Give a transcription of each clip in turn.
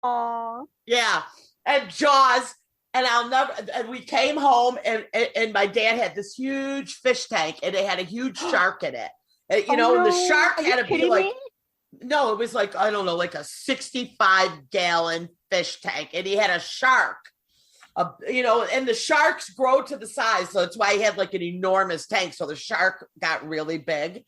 Aw. Yeah. And Jaws. And and we came home and my dad had this huge fish tank and it had a huge shark in it. And, and the shark had to be like, no, it was like, I don't know, like a 65-gallon fish tank. And he had a shark, and the sharks grow to the size. So that's why he had like an enormous tank. So the shark got really big.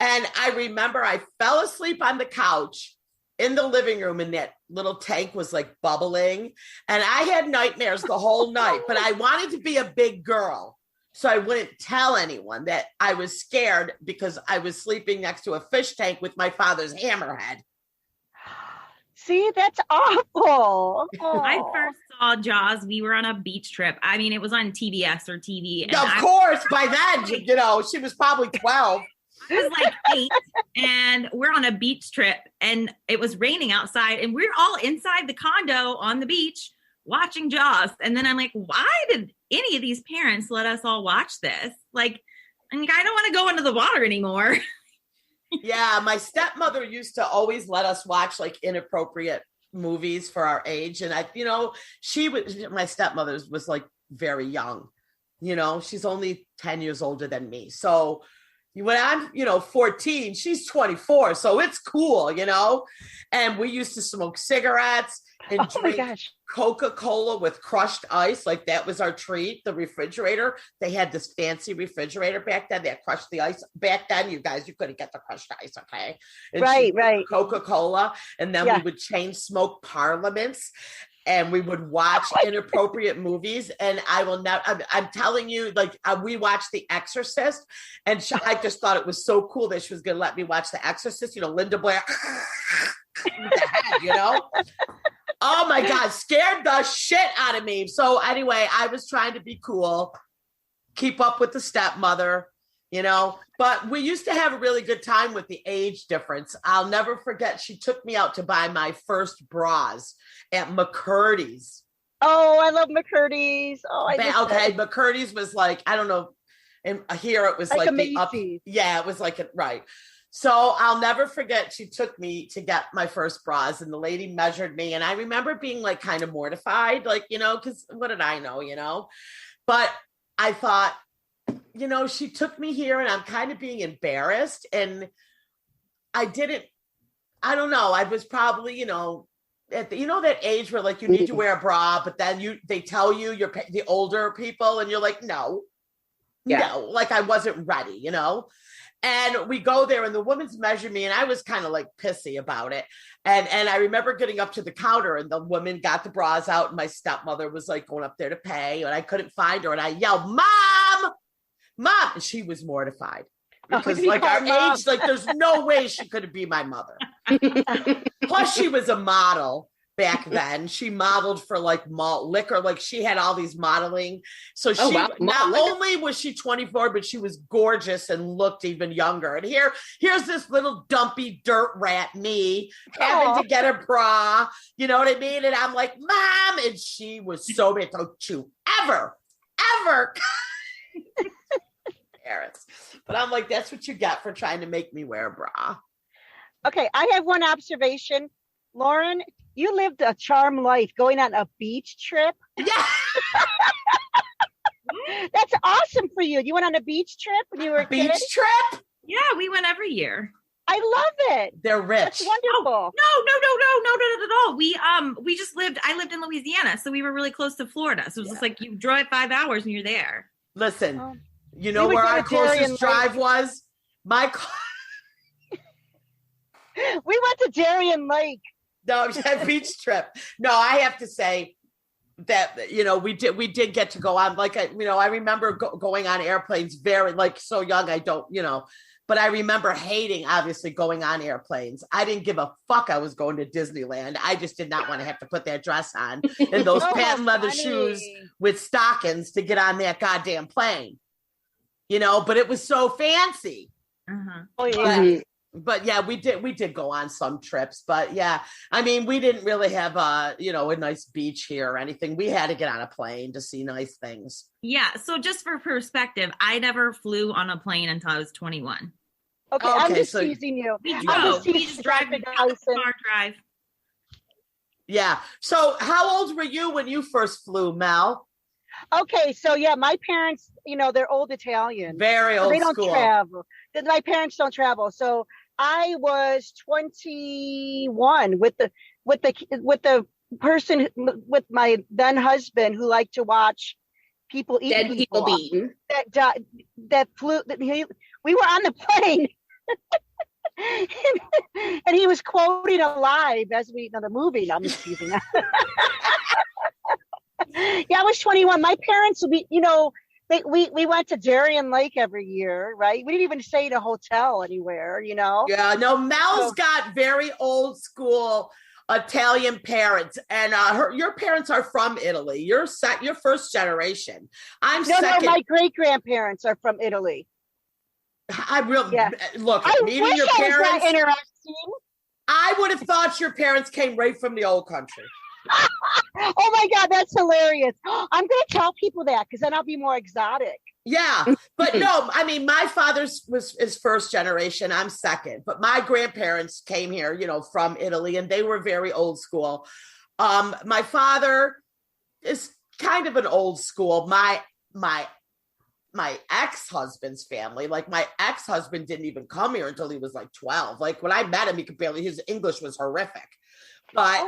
And I remember I fell asleep on the couch in the living room and that little tank was like bubbling. And I had nightmares the whole night, but I wanted to be a big girl. So I wouldn't tell anyone that I was scared because I was sleeping next to a fish tank with my father's hammerhead. See, that's awful. I first saw Jaws. We were on a beach trip. I mean, it was on TBS or TV. And of course, by then, she was probably 12. I was like 8 and we're on a beach trip and it was raining outside and we're all inside the condo on the beach watching Jaws. And then I'm like, why did any of these parents let us all watch this? Like, I don't want to go into the water anymore. Yeah, my stepmother used to always let us watch like inappropriate movies for our age. And my stepmother was like very young, she's only 10 years older than me. So when I'm, 14, she's 24. So it's cool, and we used to smoke cigarettes and drink Coca-Cola with crushed ice. Like that was our treat. The refrigerator, they had this fancy refrigerator back then that crushed the ice. Back then, you couldn't get the crushed ice. Okay. And right. Coca-Cola. And then we would chain smoke parliaments. And we would watch inappropriate movies. And I'm telling you, like we watched The Exorcist and I just thought it was so cool that she was going to let me watch The Exorcist, Linda Blair, the head, Oh my God, scared the shit out of me. So anyway, I was trying to be cool, keep up with the stepmother, but we used to have a really good time with the age difference. I'll never forget. She took me out to buy my first bras at McCurdy's. Oh, I love McCurdy's. Oh, McCurdy's was like, I don't know. And here it was like it was like right. So I'll never forget. She took me to get my first bras and the lady measured me. And I remember being like kind of mortified, like, because what did I know, but I thought, she took me here and I'm kind of being embarrassed. And I don't know. I was probably, at that age where like you need to wear a bra, but then they tell you you're the older people and you're like, no, like I wasn't ready, And we go there and the woman's measured me and I was kind of like pissy about it. And I remember getting up to the counter and the woman got the bras out and my stepmother was like going up there to pay and I couldn't find her. And I yelled, Mom. And she was mortified because like our age, like there's no way she could be my mother. Plus she was a model back then. She modeled for like malt liquor. Like she had all these modeling. So not only was she 24, but she was gorgeous and looked even younger. And here's this little dumpy dirt rat me having to get a bra. You know what I mean? And I'm like, Mom. And she was so bad. Don't you ever. But I'm like, that's what you get for trying to make me wear a bra. Okay, I have one observation. Lauren, you lived a charmed life going on a beach trip. Yeah. That's awesome for you. You went on a beach trip when you were a kid? Beach trip? Yeah, we went every year. I love it. They're rich. That's wonderful. No, not at all. I lived in Louisiana, so we were really close to Florida. So it was just like you drive 5 hours and you're there. Listen, you know where our closest drive was? We went to Darien Lake. No, beach trip. No, I have to say that, we did get to go on. Like, I remember going on airplanes very, like, so young. I don't, but I remember hating, obviously, going on airplanes. I didn't give a fuck I was going to Disneyland. I just did not want to have to put that dress on and those patent leather shoes with stockings to get on that goddamn plane. But it was so fancy. Uh-huh. Oh, yeah. But yeah, we did go on some trips, but yeah, I mean, we didn't really have a nice beach here or anything. We had to get on a plane to see nice things. Yeah. So just for perspective, I never flew on a plane until I was 21. Okay, I'm just teasing you. We just drive. Yeah. So how old were you when you first flew, Mel? Okay, so yeah, my parents, they're old Italian. Very old They don't school. travel. My parents don't travel. So I was 21 with the person, with my then husband, who liked to watch people eat Dead people beaten. That flew. We were on the plane, and he was quoting alive as the movie. No, I'm just teasing. Yeah, I was 21. My parents would be, we went to Darien Lake every year, right? We didn't even stay in a hotel anywhere, Yeah, no, Mel's got very old school Italian parents, and your parents are from Italy. You're first generation. I'm second. No, my great grandparents are from Italy. Look, meeting your parents. Was that interesting. I would have thought your parents came right from the old country. Oh my God, that's hilarious. I'm going to tell people that, because then I'll be more exotic. Yeah, but no, I mean, my father's is first generation. I'm second, but my grandparents came here, from Italy, and they were very old school. My father is kind of an old school. My ex-husband's family, like my ex-husband didn't even come here until he was like 12. Like when I met him, his English was horrific. But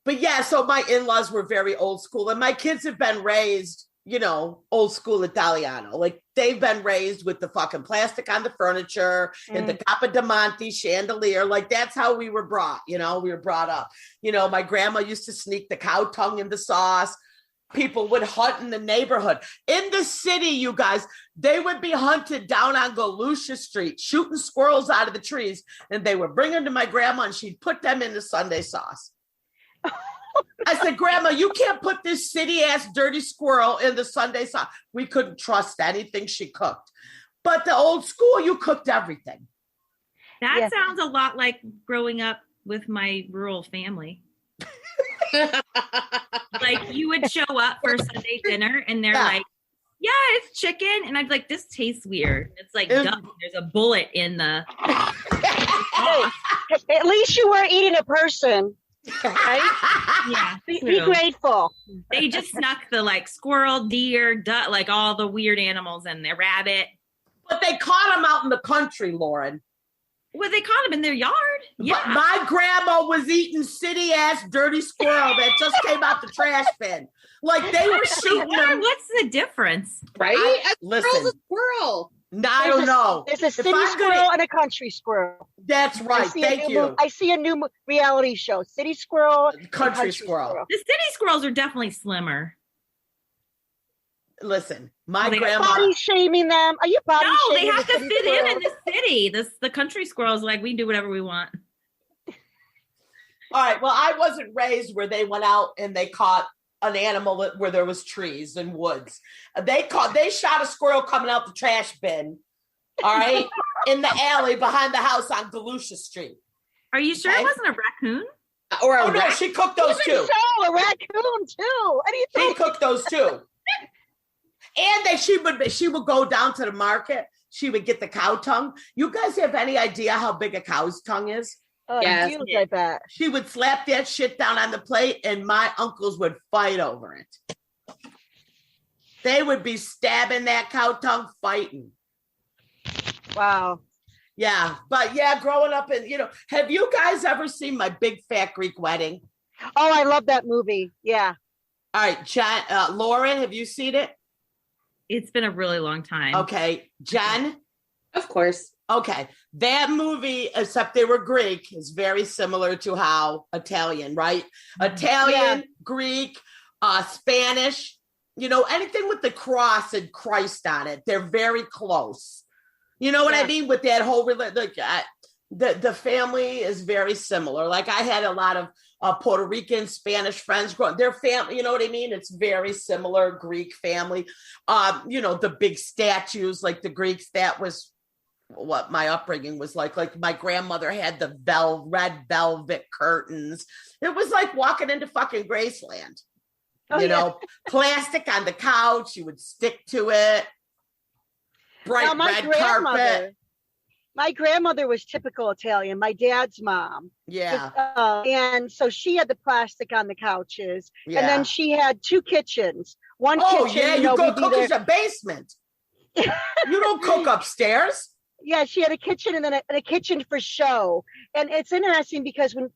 but yeah, so my in-laws were very old school, and my kids have been raised, old school Italiano. Like they've been raised with the fucking plastic on the furniture and the Capodimonte chandelier. Like that's how we were brought, we were brought up. My grandma used to sneak the cow tongue in the sauce. People would hunt in the neighborhood. In the city, you guys, they would be hunted down on Galusha Street, shooting squirrels out of the trees, and they would bring them to my grandma, and she'd put them in the Sunday sauce. I said, Grandma, you can't put this city-ass dirty squirrel in the Sunday sauce. We couldn't trust anything she cooked. But the old school, you cooked everything. That sounds a lot like growing up with my rural family. Like you would show up for Sunday dinner and they're like, yeah, it's chicken. And I'd be like, this tastes weird. It's like duck. There's a bullet in the. Hey, at least you weren't eating a person. Right? Yeah. Be grateful. They just snuck the like squirrel, deer, duck, like all the weird animals and the rabbit. But they caught them out in the country, Lauren. Well, they caught them in their yard. Yeah. But my grandma was eating city-ass dirty squirrel that just came out the trash bin. Like they were shooting them. What's the difference? Right? Listen. A squirrel. I don't know. There's a city squirrel and a country squirrel. That's right. Thank you. I see a new reality show. City squirrel. Country squirrel. The city squirrels are definitely slimmer. Listen, my grandma. Body shaming them. Are you body shaming? No, they have to fit in the city. The country squirrels, like we do whatever we want. All right. Well, I wasn't raised where they went out and they caught an animal where there was trees and woods. They shot a squirrel coming out the trash bin. All right, in the alley behind the house on Galusha Street. Are you sure it wasn't a raccoon? Or a no, she cooked those too. So a raccoon too. She cooked those too. And she would go down to the market. She would get the cow tongue. You guys have any idea how big a cow's tongue is? Yes. I bet. She would slap that shit down on the plate, and my uncles would fight over it. They would be stabbing that cow tongue, fighting. Wow. Yeah, but yeah, growing up in, have you guys ever seen My Big Fat Greek Wedding? Oh, I love that movie. Yeah. All right, Jen, Lauren, have you seen it? It's been a really long time. Okay. Jen? Of course. Okay. That movie, except they were Greek, is very similar to how Italian, right? Italian, Greek, Spanish, anything with the cross and Christ on it. They're very close. You know what I mean? With that whole, the family is very similar. Like I had a lot of Puerto Rican, Spanish friends growing. Their family, you know what I mean? It's very similar Greek family. The big statues, like the Greeks, that was what my upbringing was like. Like my grandmother had the red velvet curtains. It was like walking into fucking Graceland. Plastic on the couch. You would stick to it. Bright red carpet. My grandmother was typical Italian, my dad's mom. Yeah. And so she had the plastic on the couches. Yeah. And then she had 2 kitchens. One kitchen. Oh, yeah, you go cook in the basement. You don't cook upstairs. Yeah, she had a kitchen and then a kitchen for show. And it's interesting because when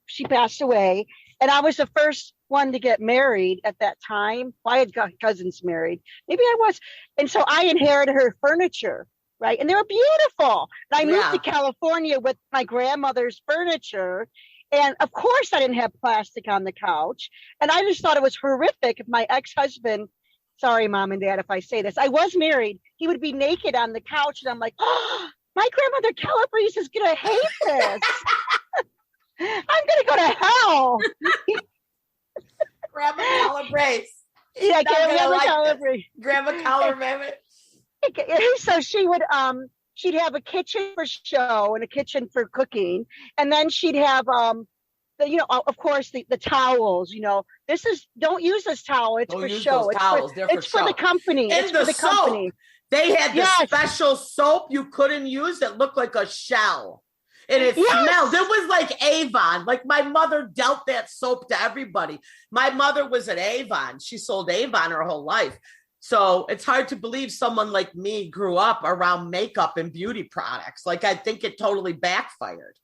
she passed away, and I was the first one to get married at that time. Well, I had got cousins married. Maybe I was. And so I inherited her furniture. Right. And they were beautiful. And I moved to California with my grandmother's furniture. And of course, I didn't have plastic on the couch. And I just thought it was horrific if my ex-husband, sorry, Mom and Dad, if I say this, I was married, he would be naked on the couch. And I'm like, oh, my grandmother Calabrese is going to hate this. I'm going to go to hell. Grandma Calabrese. Yeah, Grandma Calabrese. Grandma Calabrese. So she would she'd have a kitchen for show and a kitchen for cooking, and then she'd have of course the towels. Don't use this towel, it's for show. It's for the company. And the soap. They had the special soap you couldn't use that looked like a shell. And it smelled. It was like Avon. Like my mother dealt that soap to everybody. My mother was at Avon. She sold Avon her whole life. So it's hard to believe someone like me grew up around makeup and beauty products. Like, I think it totally backfired.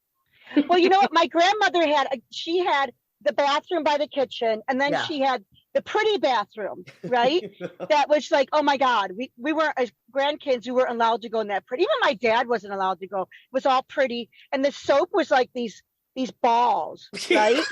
Well, you know what? My grandmother had the bathroom by the kitchen, and then she had the pretty bathroom, right? That was like, oh my God, we weren't, as grandkids, we weren't allowed to go in that pretty. Even my dad wasn't allowed to go. It was all pretty. And the soap was like these balls, right?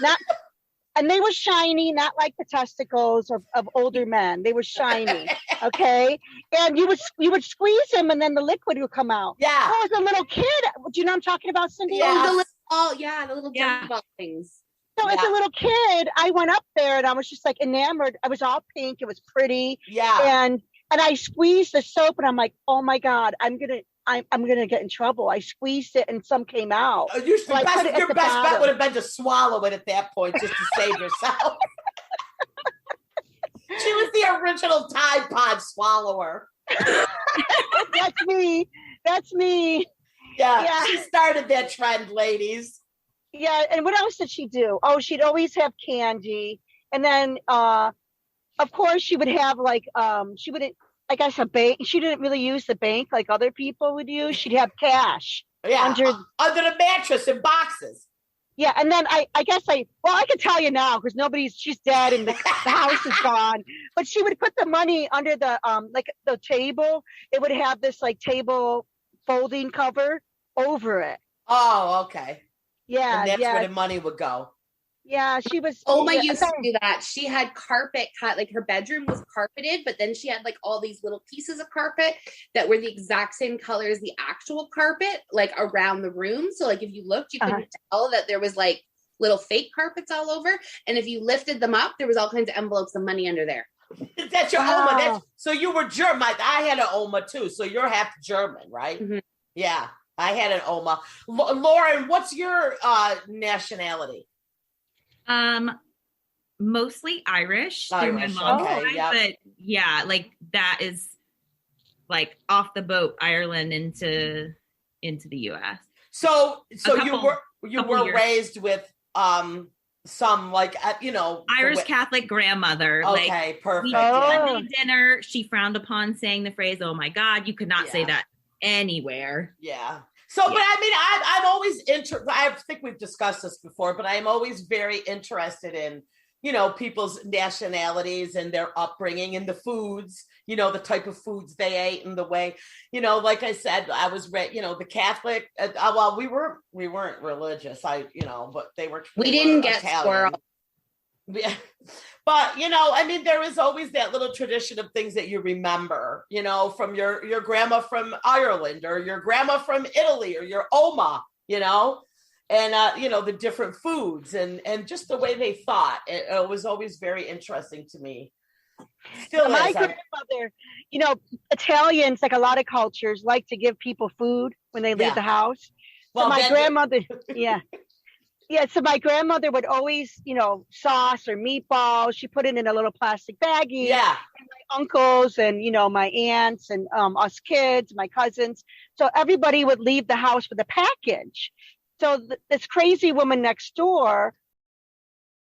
And they were shiny, not like the testicles of older men. They were shiny, okay? And you would squeeze them, and then the liquid would come out. Yeah. I was a little kid. Do you know what I'm talking about, Cindy? Yeah. The little jelly ball things. So as a little kid, I went up there, and I was just like enamored. I was all pink. It was pretty. Yeah. And I squeezed the soap, and I'm like, oh my God, I'm gonna get in trouble. I squeezed it and some came out. Your best bet would have been to swallow it at that point just to save yourself. She was the original Tide Pod swallower. That's me. Yeah, she started that trend, ladies. Yeah, and what else did she do? Oh, she'd always have candy. And then of course she would have she wouldn't, I guess, a bank. She didn't really use the bank like other people would use. She'd have cash under the mattress in boxes. Yeah, and then I guess I can tell you now because she's dead and the house is gone. But she would put the money under the the table. It would have this table folding cover over it. Oh, okay. Yeah, and that's where the money would go. Yeah, she was. Oma used to do that. She had carpet cut, her bedroom was carpeted, but then she had all these little pieces of carpet that were the exact same color as the actual carpet, around the room. So if you looked, you couldn't tell that there was little fake carpets all over. And if you lifted them up, there was all kinds of envelopes of money under there. That's your Oma. So you were German. I had an Oma too. So you're half German, right? Mm-hmm. Yeah, I had an Oma. Lauren, what's your nationality? Mostly Irish. Through my mom's side, but yeah, that is off the boat, Ireland into the U.S. So you were raised with some Irish Catholic grandmother. Okay, perfect. Sunday dinner, she frowned upon saying the phrase, "Oh my God," you could not say that anywhere. Yeah. So, but I'm always I think we've discussed this before, but I am always very interested in, people's nationalities and their upbringing and the foods, the type of foods they ate and the way, like I said, I was, the Catholic, we weren't religious, but we didn't get squirrel. Yeah. But, there is always that little tradition of things that you remember, from your grandma from Ireland or your grandma from Italy or your Oma, and, the different foods and just the way they thought. It was always very interesting to me. Still my grandmother, Italians, like a lot of cultures, like to give people food when they leave the house. Well, so my grandmother, Yeah, so my grandmother would always, sauce or meatballs. She put it in a little plastic baggie. Yeah. And my uncles and, my aunts and us kids, my cousins. So everybody would leave the house with a package. So this crazy woman next door